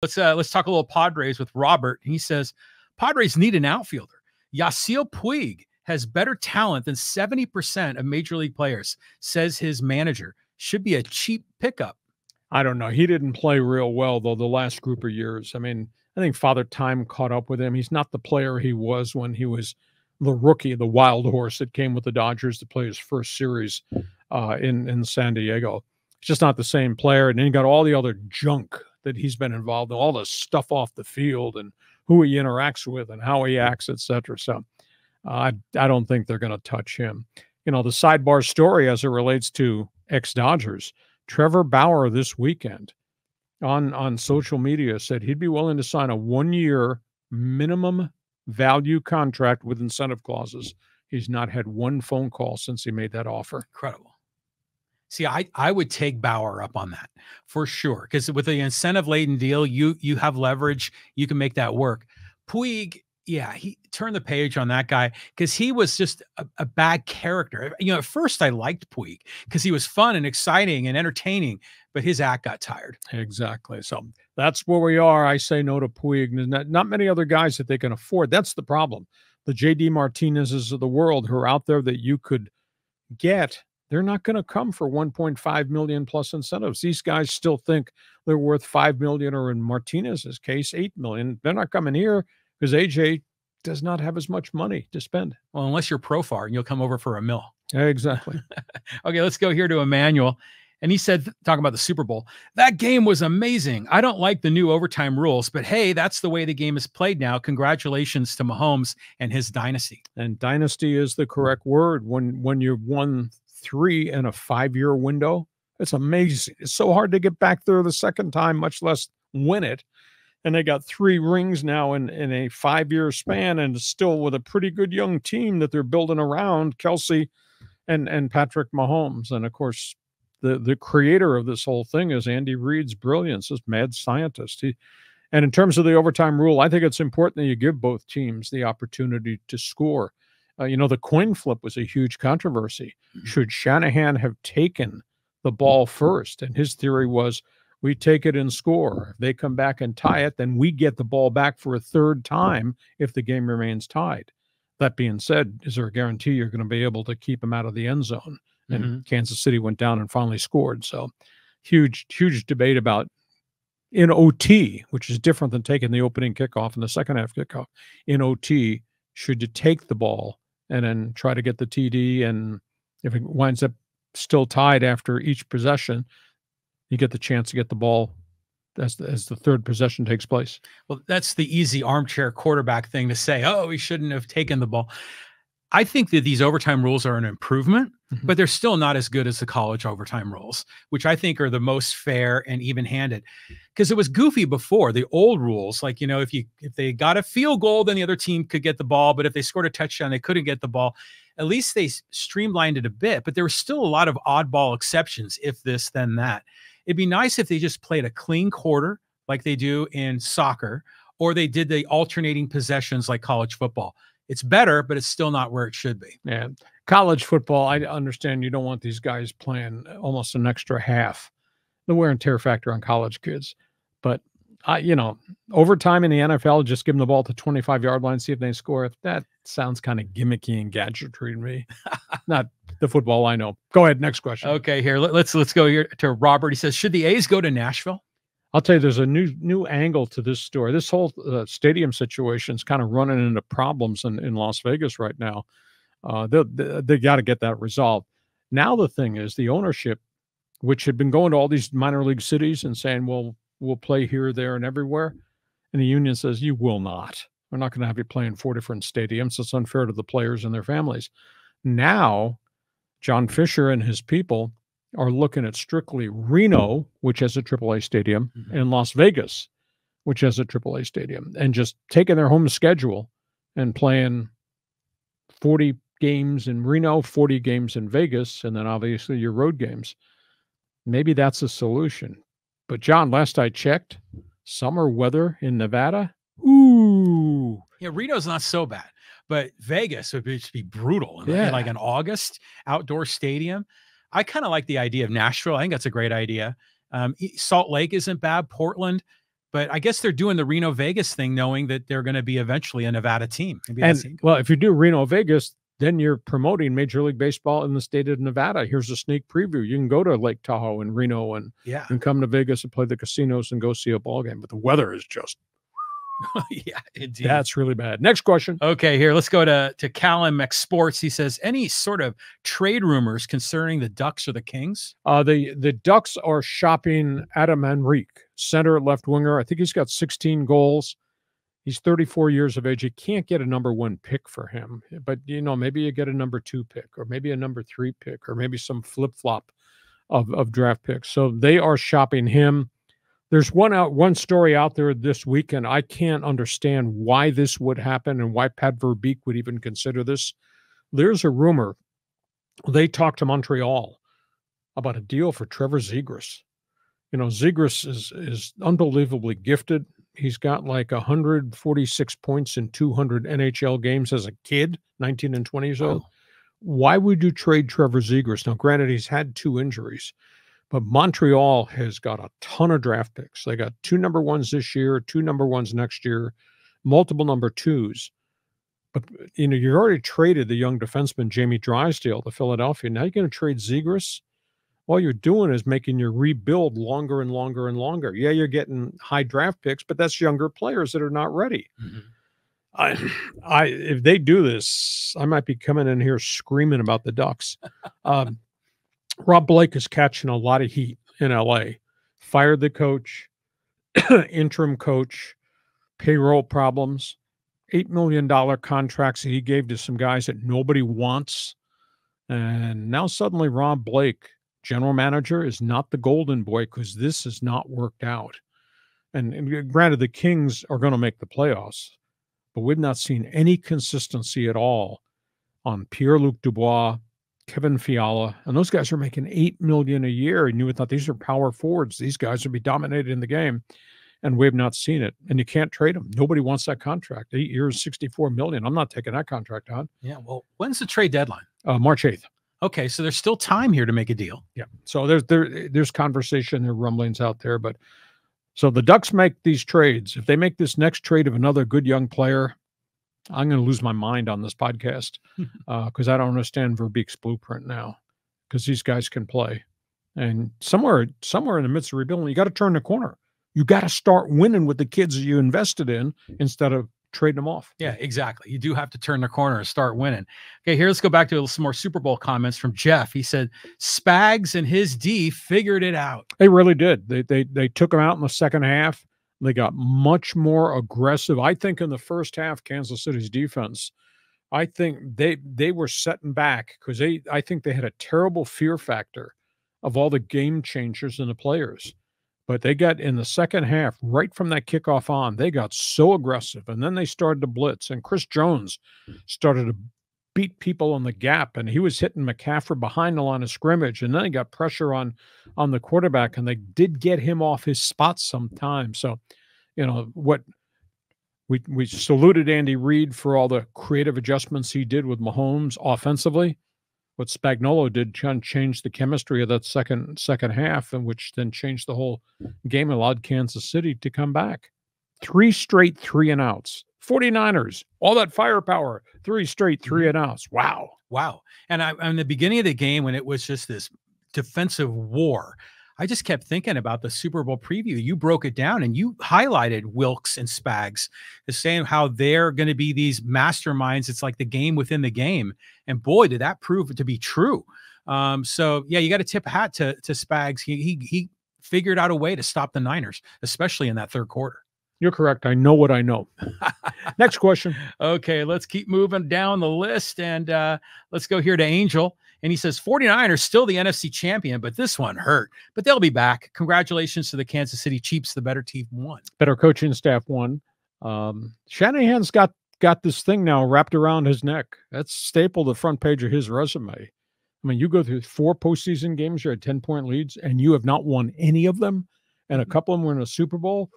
Let's talk a little Padres with Robert. He says Padres need an outfielder. Yasiel Puig has better talent than 70% of major league players, says his manager. Should be a cheap pickup. I don't know. He didn't play real well, though, the last group of years. I mean, I think Father Time caught up with him. He's not the player he was when he was the rookie, the wild horse that came with the Dodgers to play his first series in San Diego. He's just not the same player. And then you got all the other junk that he's been involved in, all the stuff off the field and who he interacts with and how he acts, et cetera. So I don't think they're going to touch him. You know, the sidebar story as it relates to ex-Dodgers, Trevor Bauer this weekend on social media said he'd be willing to sign a 1-year minimum value contract with incentive clauses. He's not had one phone call since he made that offer. Incredible. See, I would take Bauer up on that for sure, because with the incentive-laden deal, you have leverage. You can make that work. Puig, yeah, he turned the page on that guy because he was just a bad character. You know, at first I liked Puig because he was fun and exciting and entertaining, but his act got tired. Exactly. So that's where we are. I say no to Puig. Not many other guys that they can afford. That's the problem. The J.D. Martinezes of the world who are out there that you could get, they're not going to come for 1.5 million plus incentives. These guys still think they're worth 5 million, or in Martinez's case, 8 million. They're not coming here because AJ does not have as much money to spend. Well, unless you're Profar and you'll come over for a mill. Exactly. Okay, let's go here to Emmanuel. And he said, talking about the Super Bowl, that game was amazing. I don't like the new overtime rules, but hey, that's the way the game is played now. Congratulations to Mahomes and his dynasty. And dynasty is the correct word. When you've won 3 in a 5-year window, it's amazing. It's so hard to get back there the second time, much less win it. And they got 3 rings now in a 5-year span, and still with a pretty good young team that they're building around Kelce and Patrick Mahomes. And of course, the creator of this whole thing is Andy Reid's brilliance, this mad scientist. And in terms of the overtime rule, I think it's important that you give both teams the opportunity to score. The coin flip was a huge controversy. Should Shanahan have taken the ball first? And his theory was, we take it and score. If they come back and tie it, then we get the ball back for a third time if the game remains tied. That being said, is there a guarantee you're going to be able to keep him out of the end zone? And Kansas City went down and finally scored. So huge debate about in OT, which is different than taking the opening kickoff and the second half kickoff. In OT, should you take the ball and then try to get the TD? And if it winds up still tied after each possession, you get the chance to get the ball as the third possession takes place. Well, that's the easy armchair quarterback thing to say, oh, he shouldn't have taken the ball. I think that these overtime rules are an improvement, but they're still not as good as the college overtime rules, which I think are the most fair and even-handed. Because it was goofy before, the old rules, like, if they got a field goal, then the other team could get the ball, but if they scored a touchdown, they couldn't get the ball. At least they streamlined it a bit, but there were still a lot of oddball exceptions, if this, then that. It'd be nice if they just played a clean quarter like they do in soccer, or they did the alternating possessions like college football. It's better, but it's still not where it should be. Yeah. College football, I understand you don't want these guys playing almost an extra half. The wear and tear factor on college kids. But, overtime in the NFL, just give them the ball to 25-yard line, see if they score. That sounds kind of gimmicky and gadgetry to me. Not the football I know. Go ahead, next question. Okay, here, let's go here to Robert. He says, should the A's go to Nashville? I'll tell you, there's a new angle to this story. This whole stadium situation is kind of running into problems in Las Vegas right now. They got to get that resolved. Now the thing is, the ownership, which had been going to all these minor league cities and saying, well, we'll play here, there, and everywhere. And the union says, you will not. We're not going to have you play in 4 different stadiums. It's unfair to the players and their families. Now, John Fisher and his people are looking at strictly Reno, which has a AAA stadium, and Las Vegas, which has a AAA stadium, and just taking their home schedule and playing 40 games in Reno, 40 games in Vegas, and then obviously your road games. Maybe that's a solution. But John, last I checked, summer weather in Nevada, ooh. Yeah, Reno's not so bad, but Vegas would just be brutal. Like an August outdoor stadium. I kind of like the idea of Nashville. I think that's a great idea. Salt Lake isn't bad. Portland, But I guess they're doing the Reno Vegas thing, knowing that they're going to be eventually a Nevada team. Maybe And well, if you do Reno Vegas, then you're promoting Major League Baseball in the state of Nevada. Here's a sneak preview. You can go to Lake Tahoe and Reno and come to Vegas and play the casinos and go see a ball game. But the weather is just yeah, indeed. That's really bad. Next question. Okay, here, let's go to Callum X Sports. He says, any sort of trade rumors concerning the Ducks or the Kings? The Ducks are shopping Adam Henrique, center, left winger. I think he's got 16 goals. He's 34 years of age. You can't get a number 1 pick for him, but maybe you get a number 2 pick, or maybe a number 3 pick, or maybe some flip-flop of draft picks. So they are shopping him. There's one story out there this weekend. I can't understand why this would happen and why Pat Verbeek would even consider this. There's a rumor they talked to Montreal about a deal for Trevor Zegras. Zegras is unbelievably gifted. He's got like 146 points in 200 NHL games as a kid, 19 and 20 years old. Why would you trade Trevor Zegras? Now, granted, he's had 2 injuries. But Montreal has got a ton of draft picks. They got 2 number 1s this year, 2 number 1s next year, multiple number 2s. But, you already traded the young defenseman Jamie Drysdale to Philadelphia. Now you're going to trade Zegras? All you're doing is making your rebuild longer and longer and longer. Yeah, you're getting high draft picks, but that's younger players that are not ready. Mm-hmm. If they do this, I might be coming in here screaming about the Ducks. Rob Blake is catching a lot of heat in LA. Fired the coach, interim coach, payroll problems, $8 million contracts that he gave to some guys that nobody wants. And now suddenly Rob Blake, general manager, is not the golden boy because this has not worked out. And granted, the Kings are going to make the playoffs, but we've not seen any consistency at all on Pierre-Luc Dubois, Kevin Fiala, and those guys are making $8 million a year, and you would thought these are power forwards. These guys would be dominating the game, and we've not seen it. And you can't trade them. Nobody wants that contract. 8 years, $64 million. I'm not taking that contract on. Yeah. Well, when's the trade deadline? March 8th. Okay, so there's still time here to make a deal. Yeah. So there's conversation, there are rumblings out there, but so the Ducks make these trades. If they make this next trade of another good young player, I'm going to lose my mind on this podcast because I don't understand Verbeek's blueprint now, because these guys can play. And somewhere in the midst of rebuilding, you got to turn the corner. You got to start winning with the kids that you invested in instead of trading them off. Yeah, exactly. You do have to turn the corner and start winning. Okay, here, let's go back to some more Super Bowl comments from Jeff. He said, Spags and his D figured it out. They really did. They took them out in the second half. They got much more aggressive. I think in the first half, Kansas City's defense, I think they were setting back because I think they had a terrible fear factor of all the game changers and the players. But they got in the second half, right from that kickoff on, they got so aggressive. And then they started to blitz. And Chris Jones started to beat people on the gap. And he was hitting McCaffrey behind the line of scrimmage. And then he got pressure on the quarterback. And they did get him off his spot sometimes. So, what we saluted Andy Reid for all the creative adjustments he did with Mahomes offensively. What Spagnuolo did changed the chemistry of that second half, and which then changed the whole game, allowed Kansas City to come back. 3 straight 3-and-outs. 49ers, all that firepower, 3 straight 3-and-outs. Wow. And in the beginning of the game, when it was just this defensive war, I just kept thinking about the Super Bowl preview. You broke it down and you highlighted Wilkes and Spags as saying how they're going to be these masterminds. It's like the game within the game. And boy, did that prove to be true. So yeah, you got to tip a hat to Spags. He figured out a way to stop the Niners, especially in that third quarter. You're correct. I know what I know. Next question. Okay, let's keep moving down the list. And let's go here to Angel. And he says, 49ers still the NFC champion, but this one hurt. But they'll be back. Congratulations to the Kansas City Chiefs. The better team won. Better coaching staff won. Shanahan's got this thing now wrapped around his neck. That's stapled the front page of his resume. I mean, you go through 4 postseason games, you're at 10-point leads, and you have not won any of them. And a couple of them were in a Super Bowl.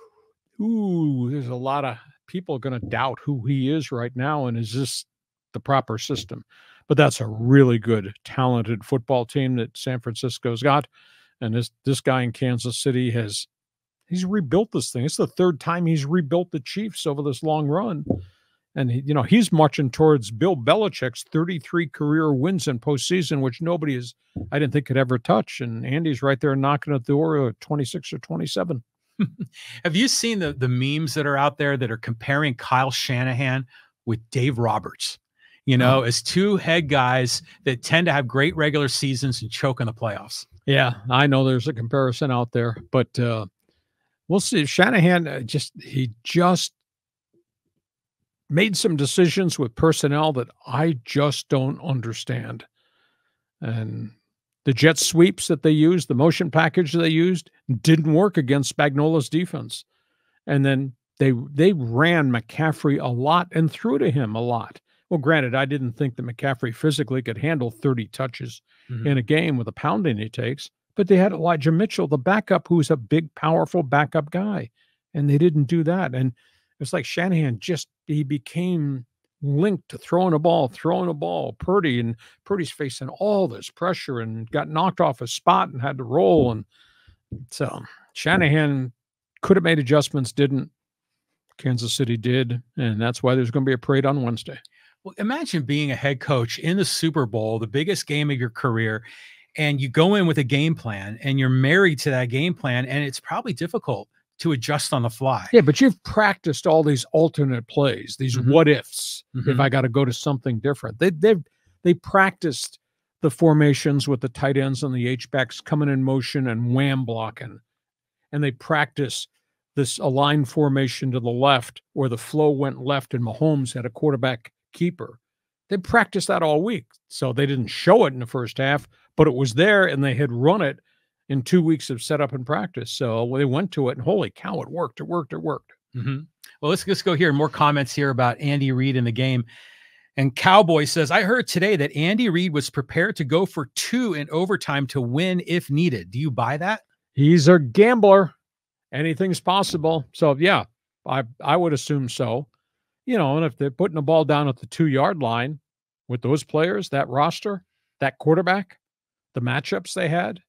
Ooh, there's a lot of people going to doubt who he is right now. And is this the proper system? But that's a really good, talented football team that San Francisco's got. And this guy in Kansas City has He's rebuilt this thing. It's the third time he's rebuilt the Chiefs over this long run. And, he's marching towards Bill Belichick's 33 career wins in postseason, which I didn't think could ever touch. And Andy's right there knocking at the door at 26 or 27. Have you seen the memes that are out there that are comparing Kyle Shanahan with Dave Roberts? As two head guys that tend to have great regular seasons and choke in the playoffs. Yeah, I know there's a comparison out there, but we'll see. Shanahan just made some decisions with personnel that I just don't understand. And the jet sweeps that they used, the motion package they used, didn't work against Spagnola's defense. And then they ran McCaffrey a lot and threw to him a lot. Well, granted, I didn't think that McCaffrey physically could handle 30 touches in a game with the pounding he takes, but they had Elijah Mitchell, the backup, who's a big, powerful backup guy, and they didn't do that. And it's like Shanahan he became linked to throwing a ball. Purdy's facing all this pressure and got knocked off his spot and had to roll. And so Shanahan could have made adjustments, didn't. Kansas City did, and that's why there's going to be a parade on Wednesday. Well, imagine being a head coach in the Super Bowl, the biggest game of your career, and you go in with a game plan and you're married to that game plan, and it's probably difficult to adjust on the fly. Yeah, but you've practiced all these alternate plays, these what ifs. If I got to go to something different, they practiced the formations with the tight ends and the H-backs coming in motion and wham blocking, and they practice this aligned formation to the left where the flow went left and Mahomes had a quarterback keeper. They practiced that all week, so they didn't show it in the first half, but it was there, and they had run it in 2 weeks of setup and practice. So they went to it, and holy cow, it worked. Well, let's go here. More comments here about Andy Reid in the game. And Cowboy says, I heard today that Andy Reid was prepared to go for 2 in overtime to win if needed. Do you buy that? He's a gambler. Anything's possible. So, yeah, I would assume so. And if they're putting the ball down at the 2-yard line with those players, that roster, that quarterback, the matchups they had,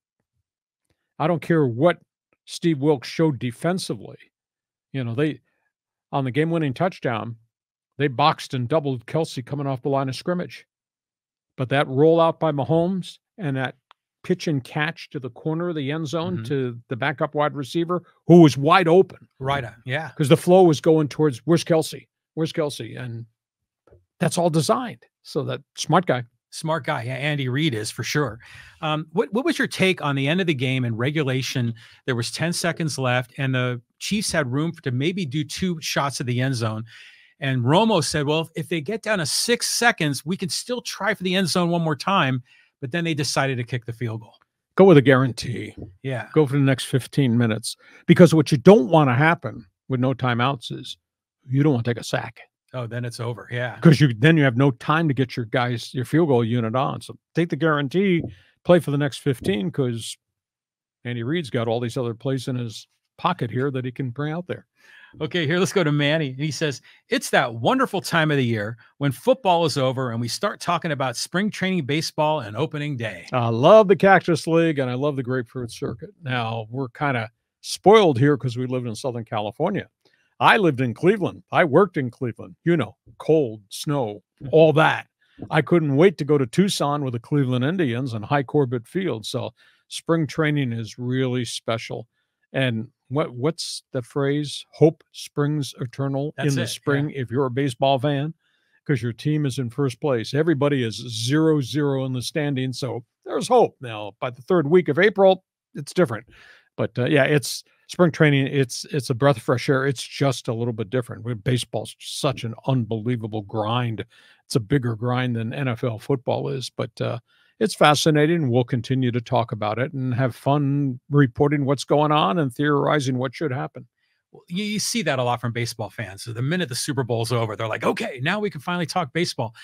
I don't care what Steve Wilks showed defensively. They, on the game-winning touchdown, they boxed and doubled Kelce coming off the line of scrimmage. But that rollout by Mahomes and that pitch and catch to the corner of the end zone to the backup wide receiver who was wide open. Right. Yeah. Because the flow was going towards, where's Kelce? And that's all designed. So that smart guy. Yeah, Andy Reid is for sure. What was your take on the end of the game in regulation? There was 10 seconds left, and the Chiefs had room to maybe do 2 shots at the end zone. And Romo said, well, if they get down to 6 seconds, we can still try for the end zone one more time. But then they decided to kick the field goal. Go with a guarantee. Yeah. Go for the next 15 minutes. Because what you don't want to happen with no timeouts is you don't want to take a sack. Oh, then it's over. Yeah. Because then you have no time to get your field goal unit on. So take the guarantee, play for the next 15, because Andy Reid's got all these other plays in his pocket here that he can bring out there. Okay, here, let's go to Manny. And he says, it's that wonderful time of the year when football is over and we start talking about spring training baseball and opening day. I love the Cactus League and I love the Grapefruit Circuit. Now, we're kind of spoiled here because we lived in Southern California. I lived in Cleveland. I worked in Cleveland. Cold, snow, all that. I couldn't wait to go to Tucson with the Cleveland Indians and High Corbett Field. So spring training is really special. And what's the phrase? Hope springs eternal in the spring. Yeah. If you're a baseball fan, because your team is in first place. Everybody is 0-0 in the standings, so there's hope. Now, by the 3rd week of April, it's different. But yeah, it's spring training. It's a breath of fresh air. It's just a little bit different. Baseball's such an unbelievable grind. It's a bigger grind than NFL football is, but it's fascinating. We'll continue to talk about it and have fun reporting what's going on and theorizing what should happen. Well, you see that a lot from baseball fans. So the minute the Super Bowl's over, they're like, okay, now we can finally talk baseball.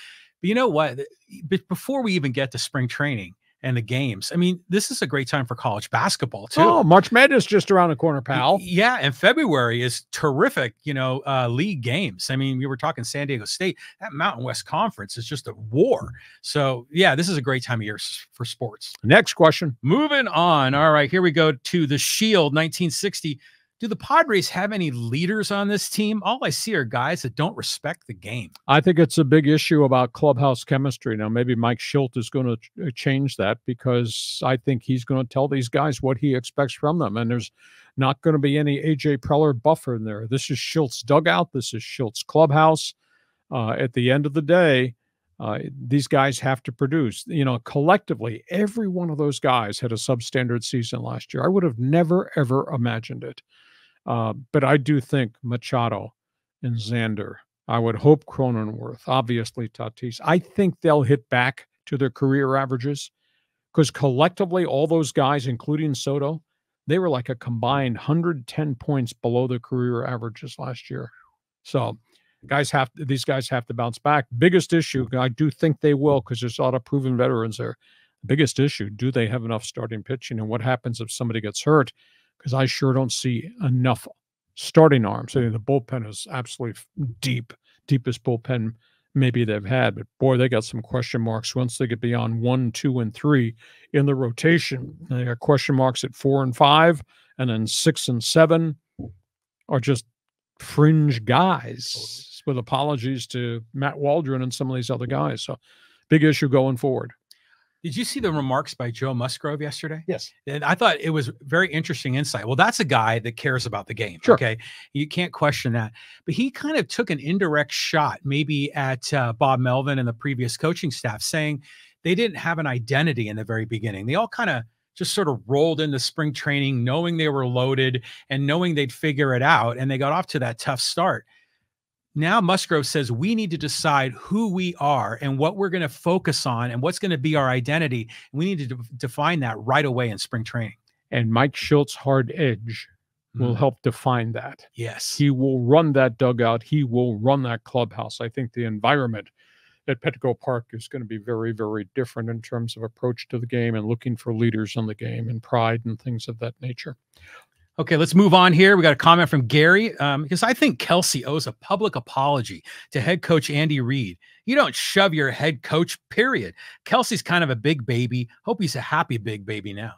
But you know what? Before we even get to spring training and the games, I mean, this is a great time for college basketball too. Oh, March Madness just around the corner, pal. Yeah, and February is terrific, league games. I mean, we were talking San Diego State. That Mountain West Conference is just a war. So, yeah, this is a great time of year for sports. Next question. Moving on. All right, here we go to the Shield 1960. Do the Padres have any leaders on this team? All I see are guys that don't respect the game. I think it's a big issue about clubhouse chemistry. Now, maybe Mike Schilt is going to change that, because I think he's going to tell these guys what he expects from them. And there's not going to be any A.J. Preller buffer in there. This is Schilt's dugout. This is Schilt's clubhouse. At the end of the day, these guys have to produce. Collectively, every one of those guys had a substandard season last year. I would have never, ever imagined it. But I do think Machado and Xander, I would hope Cronenworth, obviously Tatis, I think they'll hit back to their career averages, because collectively, all those guys, including Soto, they were like a combined 110 points below their career averages last year. So these guys have to bounce back. Biggest issue, I do think they will, because there's a lot of proven veterans there. Biggest issue, do they have enough starting pitching? And what happens if somebody gets hurt? Because I sure don't see enough starting arms. I mean, the bullpen is absolutely deepest bullpen maybe they've had. But boy, they got some question marks once they get beyond 1, 2, and 3 in the rotation. They got question marks at 4 and 5, and then 6 and 7 are just fringe guys. With apologies to Matt Waldron and some of these other guys. So, big issue going forward. Did you see the remarks by Joe Musgrove yesterday? Yes. And I thought it was very interesting insight. Well, that's a guy that cares about the game. Sure. Okay. You can't question that. But he kind of took an indirect shot maybe at Bob Melvin and the previous coaching staff, saying they didn't have an identity in the very beginning. They all kind of just sort of rolled into spring training knowing they were loaded and knowing they'd figure it out. And they got off to that tough start. Now Musgrove says we need to decide who we are and what we're going to focus on and what's going to be our identity. We need to define that right away in spring training. And Mike Schilt's hard edge will help define that. Yes. He will run that dugout. He will run that clubhouse. I think the environment at Petco Park is going to be very, very different in terms of approach to the game and looking for leaders in the game and pride and things of that nature. Okay, let's move on here. We got a comment from Gary, because I think Kelce owes a public apology to head coach Andy Reid. You don't shove your head coach, period. Kelce's kind of a big baby. Hope he's a happy big baby now.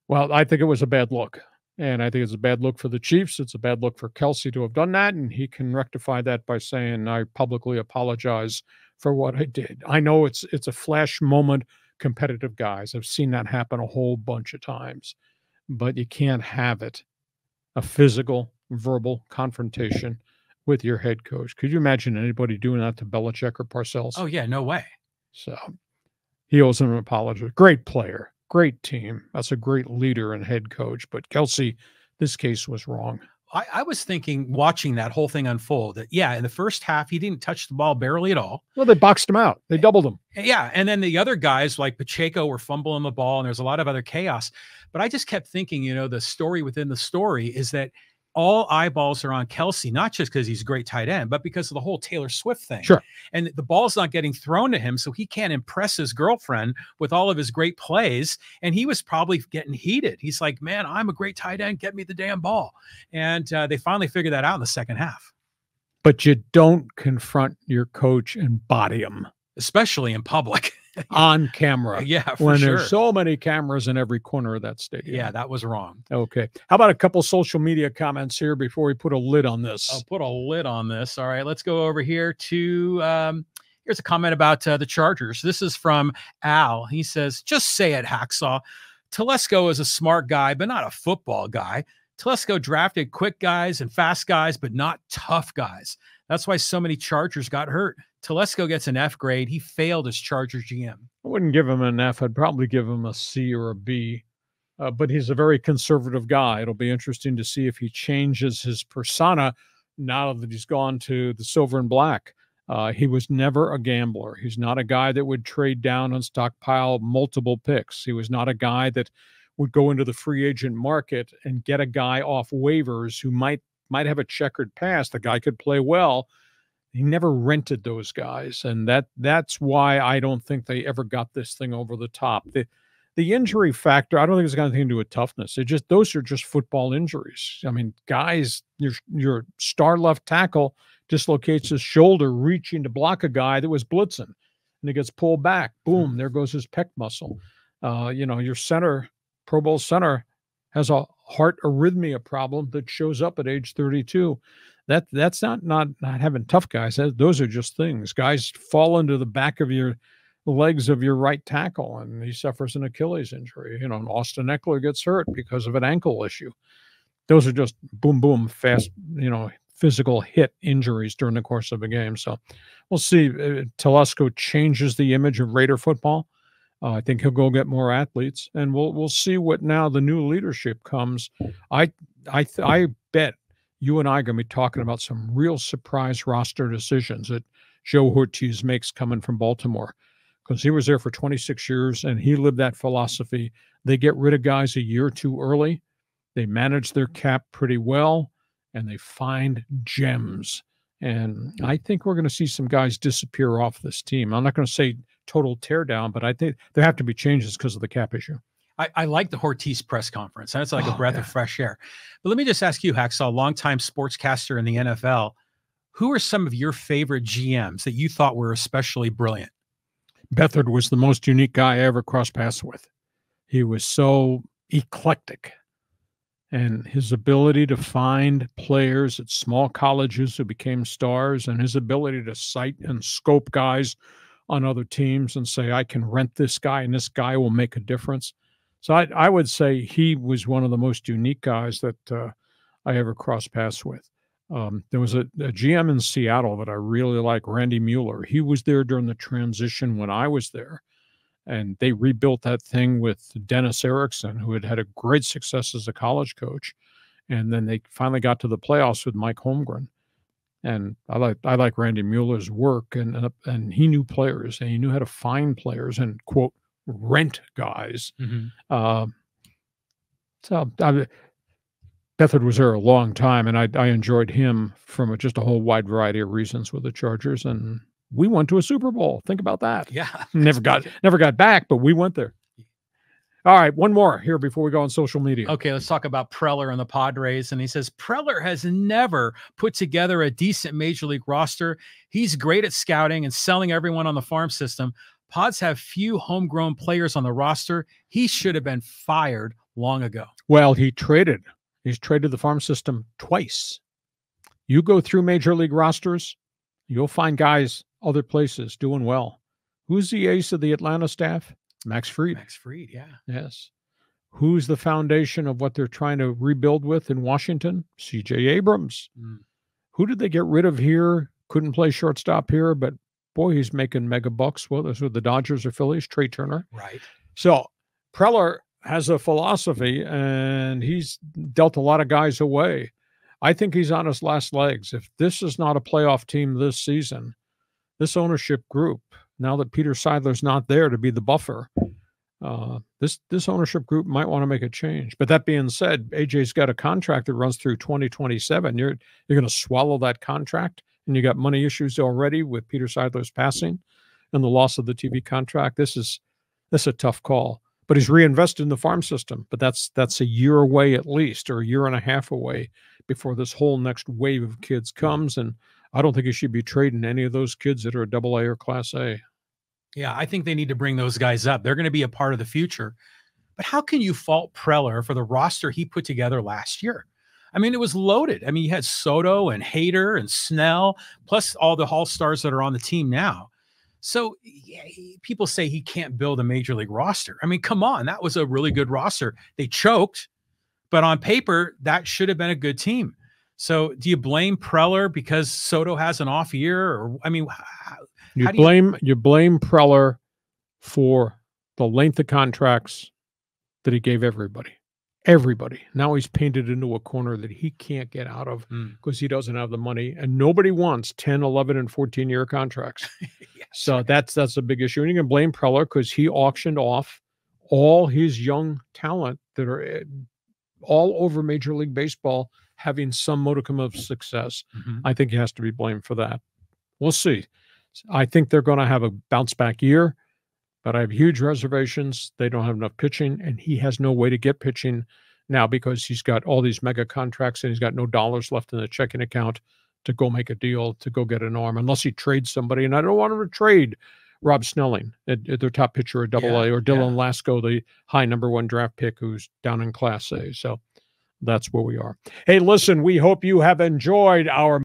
Well, I think it was a bad look. And I think it's a bad look for the Chiefs. It's a bad look for Kelce to have done that. And he can rectify that by saying, I publicly apologize for what I did. I know it's a flash moment, competitive guys. I've seen that happen a whole bunch of times. But you can't have it. A physical, verbal confrontation with your head coach. Could you imagine anybody doing that to Belichick or Parcells? Oh, yeah, no way. So he owes him an apology. Great player, great team. That's a great leader and head coach. But Kelce, this case was wrong. I was thinking, watching that whole thing unfold, that, yeah, in the first half, he didn't touch the ball barely at all. Well, they boxed him out. They doubled him. Yeah, and then the other guys like Pacheco were fumbling the ball, and there's a lot of other chaos. But I just kept thinking, the story within the story is that all eyeballs are on Kelce, not just because he's a great tight end, but because of the whole Taylor Swift thing. Sure. And the ball's not getting thrown to him, so he can't impress his girlfriend with all of his great plays. And he was probably getting heated. He's like, man, I'm a great tight end. Get me the damn ball. And they finally figured that out in the second half. But you don't confront your coach and body him. Especially in public. On camera. Yeah, for when sure. There's so many cameras in every corner of that stadium. Yeah, that was wrong. Okay. How about a couple social media comments here before we put a lid on this? I'll put a lid on this. All right, let's go over here to here's a comment about the Chargers. This is from Al. He says, just say it, Hacksaw. Telesco is a smart guy, but not a football guy. Telesco drafted quick guys and fast guys, but not tough guys. That's why so many Chargers got hurt. Telesco gets an F grade. He failed as Chargers GM. I wouldn't give him an F. I'd probably give him a C or a B. But he's a very conservative guy. It'll be interesting to see if he changes his persona now that he's gone to the silver and black. He was never a gambler. He's not a guy that would trade down and stockpile multiple picks. He was not a guy that would go into the free agent market and get a guy off waivers who might have a checkered past. The guy could play well. He never rented those guys, and that's why I don't think they ever got this thing over the top. The injury factor, I don't think it's got anything to do with toughness. Those are just football injuries. I mean, guys, your star left tackle dislocates his shoulder reaching to block a guy that was blitzing, and it gets pulled back. Boom, there goes his pec muscle. Your center, Pro Bowl center, has a heart arrhythmia problem that shows up at age 32. That's not having tough guys. Those are just things. Guys fall into the back of your legs of your right tackle, and he suffers an Achilles injury. You know, and Austin Eckler gets hurt because of an ankle issue. Those are just boom, boom, fast, you know, physical hit injuries during the course of a game. So we'll see. Telesco changes the image of Raider football. I think he'll go get more athletes, and we'll see what now the new leadership comes. I bet you and I are going to be talking about some real surprise roster decisions that Joe Ortiz makes coming from Baltimore, because he was there for 26 years and he lived that philosophy. They get rid of guys a year too early. They manage their cap pretty well, and they find gems. And I think we're going to see some guys disappear off this team. I'm not going to say total teardown, but I think there have to be changes because of the cap issue. I like the Ortiz press conference. That's like a breath of fresh air. But let me just ask you, Hacksaw, longtime sportscaster in the NFL, who are some of your favorite GMs that you thought were especially brilliant? Beathard was the most unique guy I ever crossed paths with. He was so eclectic. And his ability to find players at small colleges who became stars, and his ability to cite and scope guys on other teams and say, I can rent this guy and this guy will make a difference. So I would say he was one of the most unique guys that I ever crossed paths with. There was a GM in Seattle that I really like, Randy Mueller. He was there during the transition when I was there. And they rebuilt that thing with Dennis Erickson, who had had a great success as a college coach. And then they finally got to the playoffs with Mike Holmgren. And I like Randy Mueller's work, and he knew players, and he knew how to find players and, quote, rent guys. Mm-hmm. Beathard was there a long time, and I enjoyed him from just a whole wide variety of reasons with the Chargers. And we went to a Super Bowl. Think about that. Yeah. Never got back, but we went there. All right, one more here before we go on social media. Okay, let's talk about Preller and the Padres. And he says, Preller has never put together a decent major league roster. He's great at scouting and selling everyone on the farm system. Pods have few homegrown players on the roster. He should have been fired long ago. Well, he's traded the farm system twice. You go through major league rosters, you'll find guys other places doing well. Who's the ace of the Atlanta staff? Max Fried. Max Fried, yeah. Yes. Who's the foundation of what they're trying to rebuild with in Washington? C.J. Abrams. Who did they get rid of here? Couldn't play shortstop here, but boy, he's making mega bucks. Well, that's with the Dodgers or Phillies, Trey Turner. Right. So Preller has a philosophy, and he's dealt a lot of guys away. I think he's on his last legs. If this is not a playoff team this season, this ownership group, now that Peter Seidler's not there to be the buffer, this ownership group might want to make a change. But that being said, AJ's got a contract that runs through 2027. You're going to swallow that contract, and you got money issues already with Peter Seidler's passing and the loss of the TV contract. This is a tough call. But he's reinvested in the farm system. But that's a year away at least, or a year and a half away before this whole next wave of kids comes. And I don't think he should be trading any of those kids that are AA or Class A. Yeah, I think they need to bring those guys up. They're going to be a part of the future. But how can you fault Preller for the roster he put together last year? I mean, it was loaded. I mean, you had Soto and Hader and Snell, plus all the All-Stars that are on the team now. So yeah, people say he can't build a major league roster. I mean, come on, that was a really good roster. They choked, but on paper, that should have been a good team. So do you blame Preller because Soto has an off year? Or I mean, you blame Preller for the length of contracts that he gave everybody. Now he's painted into a corner that he can't get out of because he doesn't have the money, and nobody wants 10, 11, and 14-year contracts. Yes. So that's a big issue. And you can blame Preller because he auctioned off all his young talent that are all over Major League Baseball having some modicum of success. I think he has to be blamed for that. We'll see. I think they're going to have a bounce back year, but I have huge reservations. They don't have enough pitching, and he has no way to get pitching now because he's got all these mega contracts and he's got no dollars left in the checking account to go make a deal, to go get an arm, unless he trades somebody. And I don't want him to trade Rob Snelling, at their top pitcher at AA, or Dylan Lasco, the high #1 draft pick who's down in Class A. So That's where we are. Hey, listen, we hope you have enjoyed our